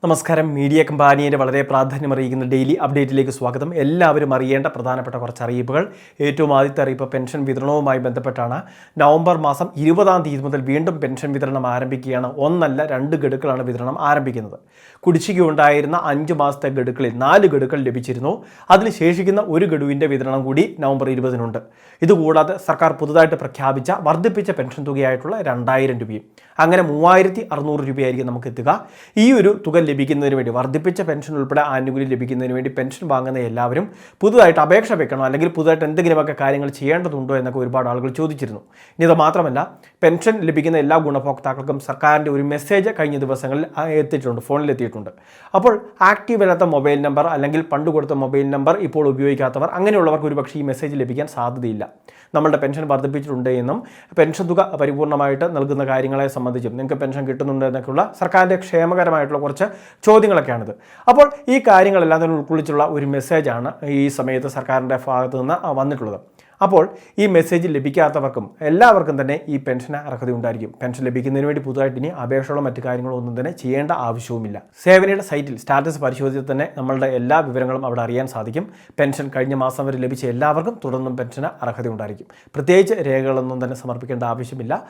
നമസ്കാരം. മീഡിയ കമ്പാനിയുടെ വളരെ പ്രാധാന്യമറിയിക്കുന്ന ഡെയിലി അപ്ഡേറ്റിലേക്ക് സ്വാഗതം. എല്ലാവരും അറിയേണ്ട പ്രധാനപ്പെട്ട കുറച്ച് അറിയിപ്പുകൾ. ഏറ്റവും ആദ്യത്തെ അറിയിപ്പ് പെൻഷൻ വിതരണവുമായി ബന്ധപ്പെട്ടാണ്. നവംബർ മാസം 20-ാം തീയതി മുതൽ വീണ്ടും പെൻഷൻ വിതരണം ആരംഭിക്കുകയാണ്. ഒന്നല്ല 2 ഗഡുക്കളാണ് വിതരണം ആരംഭിക്കുന്നത്. കുടിശ്ശിക ഉണ്ടായിരുന്ന 5 മാസത്തെ ഗഡുക്കളിൽ 4 ഗഡുക്കൾ ലഭിച്ചിരുന്നു. അതിന് ശേഷിക്കുന്ന ഒരു ഗഡുവിൻ്റെ വിതരണം കൂടി നവംബർ 20-നുണ്ട്. ഇതുകൂടാതെ സർക്കാർ പുതുതായിട്ട് പ്രഖ്യാപിച്ച വർദ്ധിപ്പിച്ച പെൻഷൻ തുകയായിട്ടുള്ള 2000 രൂപയും, അങ്ങനെ 3600 രൂപയായിരിക്കും നമുക്ക് എത്തുക. ഈ ഒരു തുക ലഭിക്കുന്നതിന് വേണ്ടി, വർദ്ധിപ്പിച്ച പെൻഷൻ ഉൾപ്പെടെ ആനുകൂല്യം ലഭിക്കുന്നതിന് വേണ്ടി പെൻഷൻ വാങ്ങുന്ന എല്ലാവരും പുതുതായിട്ട് അപേക്ഷ വെക്കണോ, അല്ലെങ്കിൽ പുതുതായിട്ട് എന്തെങ്കിലുമൊക്കെ കാര്യങ്ങൾ ചെയ്യേണ്ടതുണ്ടോ എന്നൊക്കെ ഒരുപാട് ആളുകൾ ചോദിച്ചിരുന്നു. ഇനി ഇത് മാത്രമല്ല, പെൻഷൻ ലഭിക്കുന്ന എല്ലാ ഗുണഭോക്താക്കൾക്കും സർക്കാരിൻ്റെ ഒരു മെസ്സേജ് കഴിഞ്ഞ ദിവസങ്ങളിൽ എത്തിയിട്ടുണ്ട്, ഫോണിൽ എത്തിയിട്ടുണ്ട്. അപ്പോൾ ആക്റ്റീവ് അല്ലാത്ത മൊബൈൽ നമ്പർ അല്ലെങ്കിൽ പണ്ട് കൊടുത്ത മൊബൈൽ നമ്പർ ഇപ്പോൾ ഉപയോഗിക്കാത്തവർ, അങ്ങനെയുള്ളവർക്ക് ഒരുപക്ഷെ ഈ മെസ്സേജ് ലഭിക്കാൻ സാധ്യതയില്ല. നമ്മളുടെ പെൻഷൻ വർദ്ധിപ്പിച്ചിട്ടുണ്ട് എന്നും പെൻഷൻ തുക പരിപൂർണമായിട്ട് നൽകുന്ന കാര്യങ്ങളെ സംബന്ധിച്ചും നിങ്ങൾക്ക് പെൻഷൻ കിട്ടുന്നുണ്ട് എന്നൊക്കെയുള്ള സർക്കാരിൻ്റെ ക്ഷേമകരമായിട്ടുള്ള കുറച്ച് ചോദ്യങ്ങളൊക്കെയാണിത്. അപ്പോൾ ഈ കാര്യങ്ങളെല്ലാം തന്നെ ഉൾക്കൊള്ളിച്ചുള്ള ഒരു മെസ്സേജാണ് ഈ സമയത്ത് സർക്കാരിൻ്റെ ഭാഗത്തു നിന്ന് വന്നിട്ടുള്ളത്. അപ്പോൾ ഈ മെസ്സേജ് ലഭിക്കാത്തവർക്കും എല്ലാവർക്കും തന്നെ ഈ പെൻഷന് അർഹത ഉണ്ടായിരിക്കും. പെൻഷൻ ലഭിക്കുന്നതിന് വേണ്ടി പുതുതായിട്ട് ഇനി അപേക്ഷകളോ മറ്റു കാര്യങ്ങളോ ഒന്നും തന്നെ ചെയ്യേണ്ട ആവശ്യവുമില്ല. സേവനയുടെ സൈറ്റിൽ സ്റ്റാറ്റസ് പരിശോധിച്ചാൽ തന്നെ നമ്മളുടെ എല്ലാ വിവരങ്ങളും അവിടെ അറിയാൻ സാധിക്കും. പെൻഷൻ കഴിഞ്ഞ മാസം വരെ ലഭിച്ച എല്ലാവർക്കും തുടർന്നും പെൻഷന് അർഹത ഉണ്ടായിരിക്കും. പ്രത്യേകിച്ച് രേഖകളൊന്നും തന്നെ സമർപ്പിക്കേണ്ട ആവശ്യമില്ല.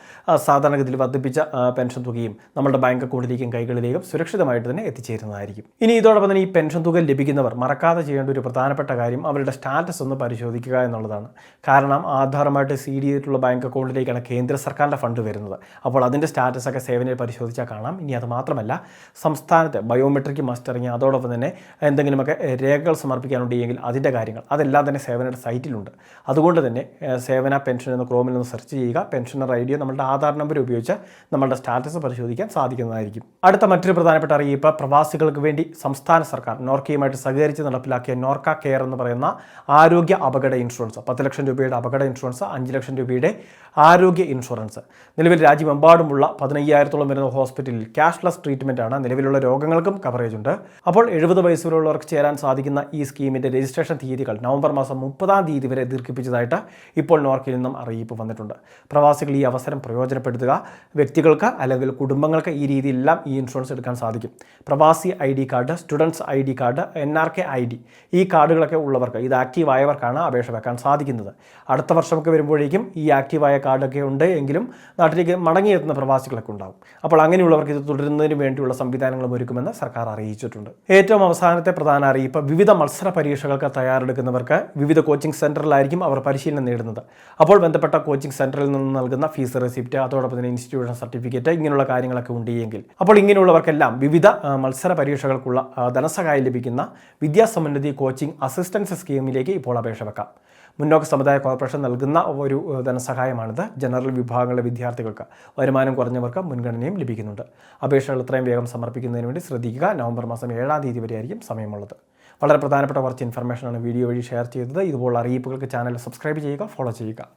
സാധാരണഗതിയിൽ വർദ്ധിപ്പിച്ച പെൻഷൻ തുകയും നമ്മുടെ ബാങ്ക് അക്കൗണ്ടിലേക്കും കൈകളിലേക്കും സുരക്ഷിതമായിട്ട് തന്നെ എത്തിച്ചേരുന്നതായിരിക്കും. ഇനി ഇതോടൊപ്പം തന്നെ ഈ പെൻഷൻ തുക ലഭിക്കുന്നവർ മറക്കാതെ ചെയ്യേണ്ട ഒരു പ്രധാനപ്പെട്ട കാര്യം അവരുടെ സ്റ്റാറ്റസ് ഒന്ന് പരിശോധിക്കുക എന്നുള്ളതാണ്. കാരണം ആധാറുമായിട്ട് സീഡ് ചെയ്തിട്ടുള്ള ബാങ്ക് അക്കൗണ്ടിലേക്കാണ് കേന്ദ്ര സർക്കാരിൻ്റെ ഫണ്ട് വരുന്നത്. അപ്പോൾ അതിൻ്റെ സ്റ്റാറ്റസൊക്കെ സേവനയിൽ പരിശോധിച്ചാൽ കാണാം. ഇനി അത് മാത്രമല്ല, സംസ്ഥാനത്ത് ബയോമെട്രിക് മസ്റ്ററിങ്, അതോടൊപ്പം തന്നെ എന്തെങ്കിലുമൊക്കെ രേഖകൾ സമർപ്പിക്കാനുണ്ടെങ്കിൽ അതിൻ്റെ കാര്യങ്ങൾ അതെല്ലാം തന്നെ സേവനയുടെ സൈറ്റിലുണ്ട്. അതുകൊണ്ട് തന്നെ സേവന പെൻഷൻ എന്ന് ക്രോമിൽ നിന്ന് സെർച്ച് ചെയ്യുക. പെൻഷനർ ഐ ഡിയോ നമ്മുടെ ആധാർ നമ്പർ ഉപയോഗിച്ച് നമ്മളുടെ സ്റ്റാറ്റസ് പരിശോധിക്കാൻ സാധിക്കുന്നതായിരിക്കും. അടുത്ത മറ്റൊരു പ്രധാനപ്പെട്ട അറിയിപ്പ്, പ്രവാസികൾക്ക് വേണ്ടി സംസ്ഥാന സർക്കാർ നോർക്കയുമായിട്ട് സഹകരിച്ച് നടപ്പിലാക്കിയ നോർക്ക കെയർ എന്ന് പറയുന്ന ആരോഗ്യ അപകട ഇൻഷുറൻസ്, 10 ലക്ഷം രൂപയുടെ അപകട ഇൻഷുറൻസ്, 5 ലക്ഷം രൂപയുടെ ആരോഗ്യ ഇൻഷുറൻസ്. നിലവിൽ രാജ്യമെമ്പാടുമുള്ള 15,000-ഓളം വരുന്ന ഹോസ്പിറ്റലിൽ ക്യാഷ്ലെസ് ട്രീറ്റ്മെൻ്റ് ആണ്. നിലവിലുള്ള രോഗങ്ങൾക്കും കവറേജ് ഉണ്ട്. അപ്പോൾ 70 വയസ്സുള്ളവർക്ക് ചേരാൻ സാധിക്കുന്ന ഈ സ്കീമിൻ്റെ രജിസ്ട്രേഷൻ തീയതികൾ നവംബർ മാസം 30-ാം തീയതി വരെ ദീർഘിപ്പിച്ചതായിട്ട് ഇപ്പോൾ നോർക്കയിൽ നിന്നും അറിയിപ്പ് വന്നിട്ടുണ്ട്. പ്രവാസികൾ ഈ അവസരം പ്രയോജനപ്പെടുത്തുക. വ്യക്തികൾക്ക് അല്ലെങ്കിൽ കുടുംബങ്ങൾക്ക് ഈ രീതിയിലെല്ലാം ഈ ഇൻഷുറൻസ് എടുക്കാൻ സാധിക്കും. പ്രവാസി ID card, students ID card, NRK ID, ഈ കാർഡുകളൊക്കെ ഉള്ളവർക്ക്, ഇത് ആക്റ്റീവ് ആയവർക്കാണ് അപേക്ഷ വെക്കാൻ സാധിക്കുന്നത്. അടുത്ത വർഷമൊക്കെ വരുമ്പോഴേക്കും ഈ ആക്റ്റീവായ കാർഡൊക്കെ ഉണ്ട് എങ്കിലും നാട്ടിലേക്ക് മടങ്ങിയെത്തുന്ന പ്രവാസികളൊക്കെ ഉണ്ടാകും. അപ്പോൾ അങ്ങനെയുള്ളവർക്ക് ഇത് തുടരുന്നതിന് വേണ്ടിയുള്ള സംവിധാനങ്ങളും ഒരുക്കുമെന്ന് സർക്കാർ അറിയിച്ചിട്ടുണ്ട്. ഏറ്റവും അവസാനത്തെ പ്രധാന അറിയിപ്പ്, വിവിധ മത്സര പരീക്ഷകൾക്ക് തയ്യാറെടുക്കുന്നവർക്ക് വിവിധ കോച്ചിങ് സെൻറ്ററിലായിരിക്കും അവർ പരിശീലനം നേടുന്നത്. അപ്പോൾ ബന്ധപ്പെട്ട കോച്ചിങ് സെൻറ്ററിൽ നിന്ന് നൽകുന്ന ഫീസ് റെസിപ്റ്റ്, അതോടൊപ്പം തന്നെ ഇൻസ്റ്റിറ്റ്യൂഷൻ സർട്ടിഫിക്കറ്റ്, ഇങ്ങനെയുള്ള കാര്യങ്ങളൊക്കെ ഉണ്ടെങ്കിൽ അപ്പോൾ ഇങ്ങനെയുള്ളവർക്കെല്ലാം വിവിധ മത്സര പരീക്ഷകൾക്കുള്ള ധനസഹായം ലഭിക്കുന്ന വിദ്യാസമൃദ്ധി കോച്ചിങ് അസിസ്റ്റൻസ് സ്കീമിലേക്ക് ഇപ്പോൾ അപേക്ഷ വെക്കാം. മുന്നോക്ക സമുദായ കോർപ്പറേഷൻ നൽകുന്ന ഒരു ധനസഹായമാണിത്. ജനറൽ വിഭാഗങ്ങളിലെ വിദ്യാർത്ഥികൾക്ക്, വരുമാനം കുറഞ്ഞവർക്ക് മുൻഗണനയും ലഭിക്കുന്നുണ്ട്. അപേക്ഷകൾ എത്രയും വേഗം സമർപ്പിക്കുന്നതിന് വേണ്ടി ശ്രദ്ധിക്കുക. നവംബർ മാസം 7-ാം തീയതി വരെയായിരിക്കും സമയമുള്ളത്. വളരെ പ്രധാനപ്പെട്ട കുറച്ച് ഇൻഫർമേഷനാണ് വീഡിയോ വഴി ഷെയർ ചെയ്തത്. ഇതുപോലുള്ള അറിയിപ്പുകൾക്ക് ചാനൽ സബ്സ്ക്രൈബ് ചെയ്യുക, ഫോളോ ചെയ്യുക.